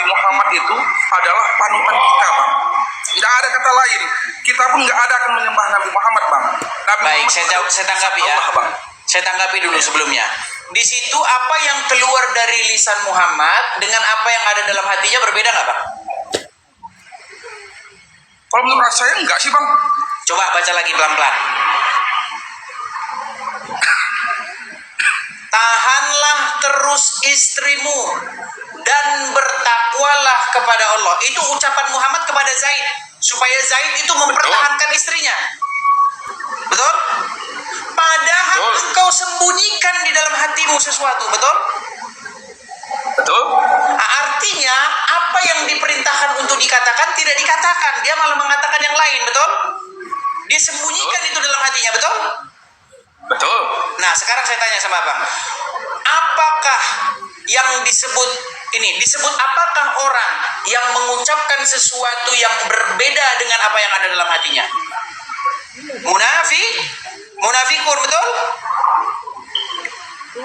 Muhammad itu adalah panutan kita, Bang. Tidak ada kata lain. Kita pun nggak ada akan menyembah Nabi Muhammad, Bang. Nabi Baik, Muhammad saya tanggapi ya. Allah, Bang. Saya tanggapi dulu sebelumnya. Di situ apa yang keluar dari lisan Muhammad dengan apa yang ada dalam hatinya berbeda nggak, Bang? Kalau menurut saya enggak sih, Bang. Coba baca lagi pelan-pelan. Tahanlah terus istrimu dan bertakwalah kepada Allah. Itu ucapan Muhammad kepada Zaid, supaya Zaid itu mempertahankan istrinya. Betul? Padahal engkau sembunyikan di dalam hatimu sesuatu, betul? Betul? Artinya apa yang diperintahkan untuk dikatakan tidak dikatakan, dia malah mengatakan yang lain, betul? Dia sembunyikan itu dalam hatinya, betul? Betul. Nah, sekarang saya tanya sama Abang, apakah yang disebut apakah orang yang mengucapkan sesuatu yang berbeda dengan apa yang ada dalam hatinya? Munafikun, betul?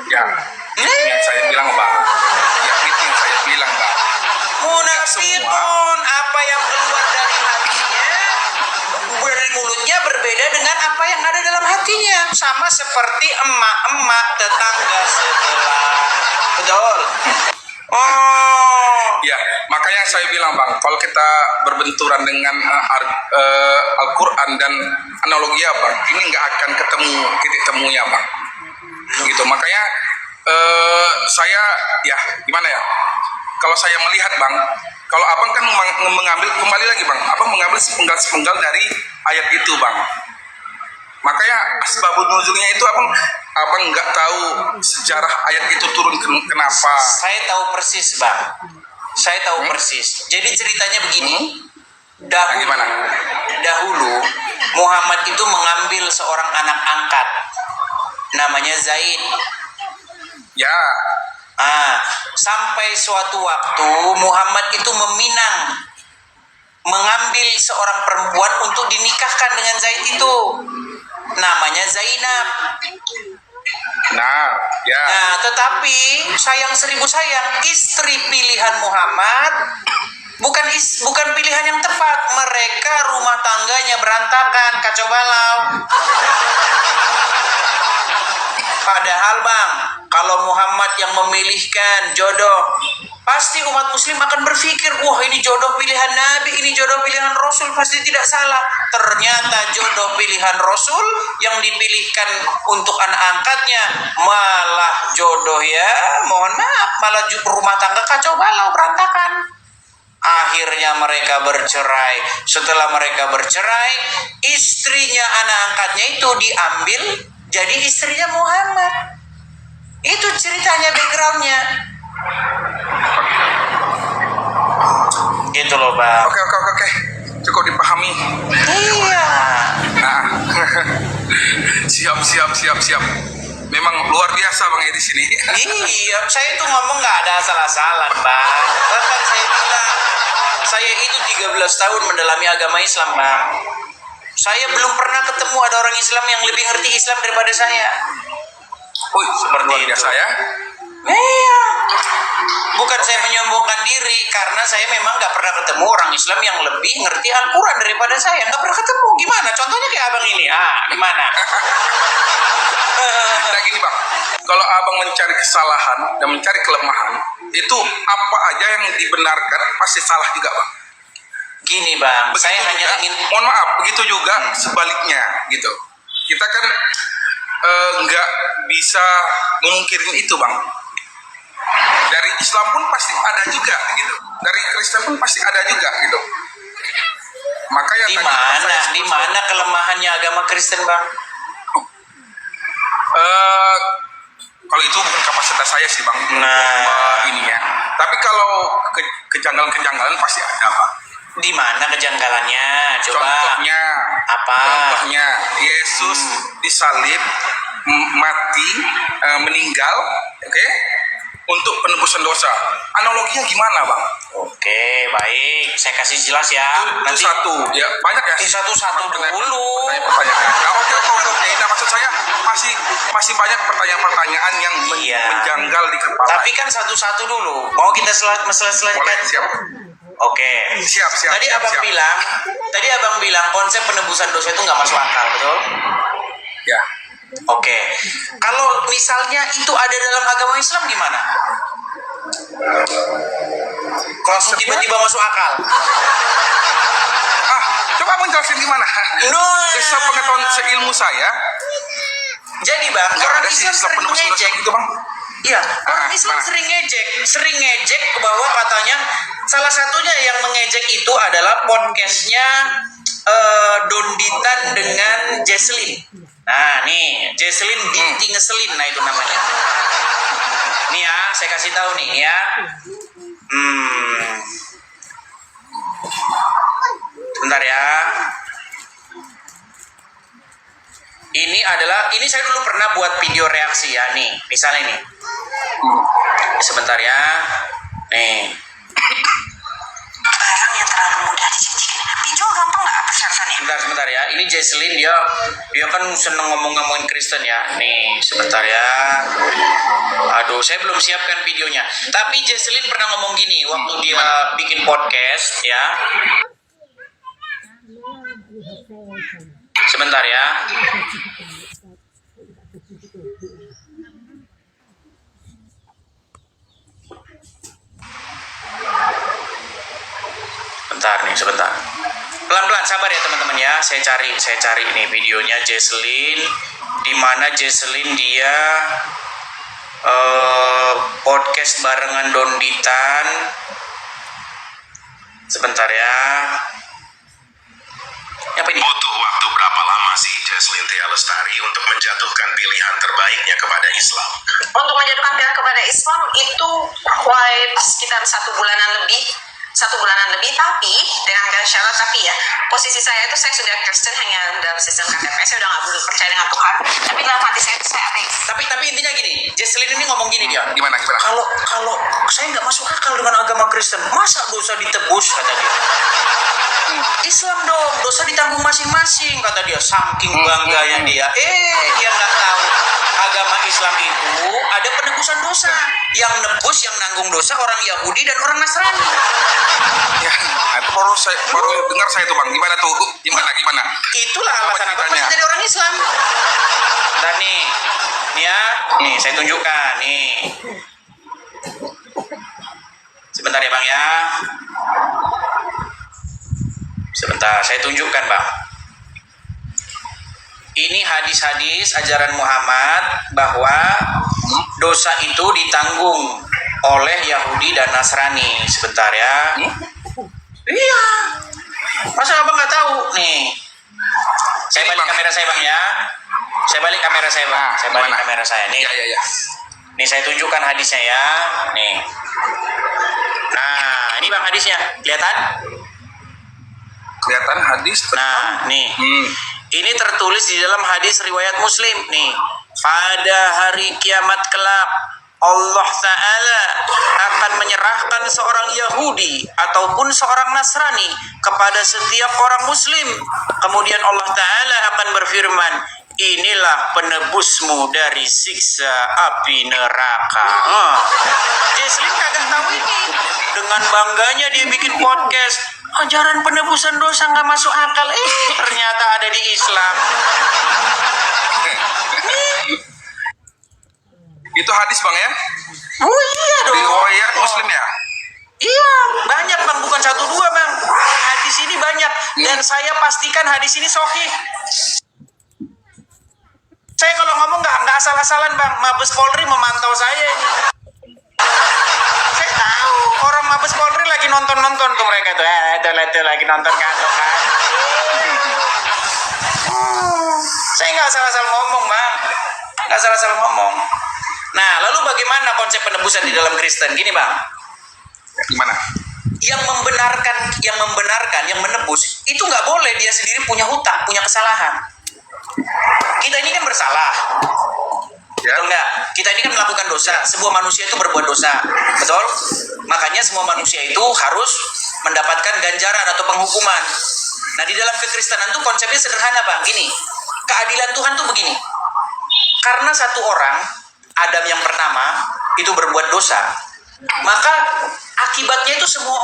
Ya, itu yang saya bilang, Bang. Ya, itu yang saya bilang, Bang. Munafikun, apa yang keluar dari hatinya, dari mulutnya berbeda dengan apa yang ada dalam hatinya. Sama seperti emak-emak tetangga sebelah. Betul? Oh. Ya, makanya saya bilang, Bang, kalau kita berbenturan dengan Al-Quran dan analogi, Bang, ini nggak akan ketemu titik temunya, Bang. Gitu, makanya saya, ya gimana ya, kalau saya melihat, Bang, kalau Abang kan mengambil, kembali lagi, Bang, Abang mengambil sepenggal-sepenggal dari ayat itu, Bang. Makanya asbabun nuzulnya itu abang nggak tahu sejarah ayat itu turun kenapa. Saya tahu persis, Bang. Saya tahu persis. Jadi ceritanya begini. Dahulu Muhammad itu mengambil seorang anak angkat, namanya Zaid. Ya. Sampai suatu waktu Muhammad itu mengambil seorang perempuan untuk dinikahkan dengan Zaid itu. Namanya Zainab. Nah, ya. Nah, tetapi sayang seribu sayang, istri pilihan Muhammad bukan pilihan yang tepat. Mereka rumah tangganya berantakan, kacau balau. Padahal, Bang, kalau Muhammad yang memilihkan jodoh, pasti umat muslim akan berpikir, wah, ini jodoh pilihan Nabi, ini jodoh pilihan Rasul, pasti tidak salah. Ternyata jodoh pilihan Rasul yang dipilihkan untuk anak angkatnya malah jodoh, ya mohon maaf, malah rumah tangga kacau balau, berantakan. Akhirnya mereka bercerai. Setelah mereka bercerai, istrinya anak angkatnya itu diambil jadi istrinya Muhammad. Itu ceritanya, backgroundnya. Gitu loh, Bang. Oke. Cukup dipahami. Iya. Nah, siap. Memang luar biasa, Bang, ya di sini. Iya, saya itu ngomong nggak ada asal-asalan, Bang. Bahkan saya bilang, saya itu 13 tahun mendalami agama Islam, Bang. Saya belum pernah ketemu ada orang Islam yang lebih ngerti Islam daripada saya. Seperti luar biasa ya. Iya. Bukan saya menyombongkan diri, karena saya memang nggak pernah ketemu orang Islam yang lebih ngerti Al-Quran daripada saya. Nggak pernah ketemu. Gimana? Contohnya kayak abang ini. Gimana? Nah gini, Bang, kalau abang mencari kesalahan dan mencari kelemahan, itu apa aja yang dibenarkan pasti salah juga, Bang. Gini, Bang, begitu saya juga, hanya ingin, mohon maaf, begitu juga sebaliknya gitu. Kita kan nggak bisa memungkirin itu, Bang. Dari Islam pun pasti ada juga gitu. Dari Kristen pun pasti ada juga gitu. Makanya di mana kelemahannya agama Kristen, Bang? Kalau itu bukan kapasitas saya sih, Bang. Ini ya. Tapi kalau kejanggalan-kejanggalan pasti ada, Bang. Di mana kejanggalannya? Coba. Contohnya apa? Contohnya Yesus disalib, mati, meninggal, untuk penebusan dosa. Analoginya gimana, Bang? Oke, baik. saya kasih jelas ya. Itu satu, ya banyak ya. Satu-satu dulu. Pertanyaan. Nah, oke. Nah, maksud saya masih banyak pertanyaan-pertanyaan yang Iya. menjanggal di kepala. Tapi kan satu-satu dulu. Mau kita selesaikan? Boleh, siap. Oke. Siap. Tadi abang bilang konsep penebusan dosa itu nggak masuk akal, betul? Ya. Oke. Kalau misalnya itu ada dalam agama Islam gimana? Langsung tiba-tiba masuk akal. Coba abang jelasin gimana? Sepengetahuan seilmu saya, Jadi bang, nggak orang ada sih Islam istilah sering penebus dosa ngejek. gitu bang. Iya, orang Islam sering ngejek bahwa katanya salah satunya yang mengejek itu adalah podcastnya Donditan dengan Jesslyn. Nah nih, Jesslyn binti ngeselin, nah itu namanya. Nih ya, saya kasih tahu nih ya. Sebentar ya. Ini saya dulu pernah buat video reaksi ya nih. Misalnya nih. Sebentar ya. Nih. Barang yang terlalu mudah dijanjikan. Dijual gampang nggak persyaratannya? Sebentar ya. Ini Jesslyn dia kan seneng ngomongin Kristen ya. Nih, sebentar ya. Aduh, saya belum siapkan videonya. Tapi Jesslyn pernah ngomong gini waktu dia bikin podcast ya. Sebentar ya. Sebentar. Pelan-pelan, sabar ya teman-teman ya. Saya cari ini videonya Jesslyn, di mana Jesslyn dia podcast barengan Donditan. Sebentar ya. Apa ini? Butuh waktu berapa lama sih Jesslyn Tia Lestari untuk menjatuhkan pilihan terbaiknya kepada Islam? Untuk menjatuhkan pilihan kepada Islam itu quite sekitar 1 bulanan lebih. Tapi dengan syarat ya posisi saya itu saya sudah Kristen hanya dalam sistem KTP, saya udah nggak perlu percaya dengan Tuhan, tapi dalam hati saya itu saya ateis. Tapi intinya gini, Jesslyn ini ngomong gini dia. Gimana? Kalau saya nggak masuk akal dengan agama Kristen, masa dosa ditebus kata dia. Islam dong, dosa ditanggung masing-masing kata dia. Saking bangganya dia. Dia nggak tahu agama Islam itu ada penebusan dosa. Yang nebus, yang nanggung dosa orang Yahudi dan orang Nasrani. Ya, itu baru dengar saya tuh bang. Gimana tuh? Gimana? Itulah alasan apa ceritanya? jadi orang Islam. Dan nih ya, nih saya tunjukkan nih. Sebentar ya bang ya. Sebentar, saya tunjukkan bang. Ini hadis-hadis ajaran Muhammad bahwa dosa itu ditanggung oleh Yahudi dan Nasrani. Sebentar ya. Iya. Masa abang nggak tahu nih? Saya balik kamera saya bang ya. Saya balik kamera saya bang. Saya balik kamera saya nih. Ya. Nih saya tunjukkan hadisnya ya. Nih. Nah ini bang hadisnya. Kelihatan hadis. Nah nih. Ini tertulis di dalam hadis riwayat Muslim nih. Pada hari kiamat kelak Allah Ta'ala akan menyerahkan seorang Yahudi ataupun seorang Nasrani kepada setiap orang Muslim. Kemudian Allah Ta'ala akan berfirman, inilah penebusmu dari siksa api neraka. Jesslyn kagak tahu ini. Dengan bangganya dia bikin podcast. Ajaran penebusan dosa nggak masuk akal. Ternyata ada di Islam. Itu hadis bang ya? Oh iya dong. Riwayat Muslim ya? Iya, banyak bang, bukan 1 2 bang. Hadis ini banyak dan saya pastikan hadis ini sahih. Saya kalau ngomong nggak asal-asalan bang. Mabes Polri memantau saya ini. Saya tahu orang Mabes Polri lagi nonton tuh mereka tuh. Tuh lagi nonton kan. Saya nggak asal-asal ngomong bang. Nggak asal-asal ngomong. Nah, lalu bagaimana konsep penebusan di dalam Kristen? Gini bang. Gimana? Yang membenarkan, yang menebus itu nggak boleh dia sendiri punya hutang, punya kesalahan. Kita ini kan bersalah, betul nggak? Kita ini kan melakukan dosa. Sebuah manusia itu berbuat dosa, betul? Makanya semua manusia itu harus mendapatkan ganjaran atau penghukuman. Nah, di dalam kekristenan tuh konsepnya sederhana, Bang. Gini, keadilan Tuhan tuh begini. Karena satu orang, Adam yang pertama, itu berbuat dosa, maka akibatnya itu semua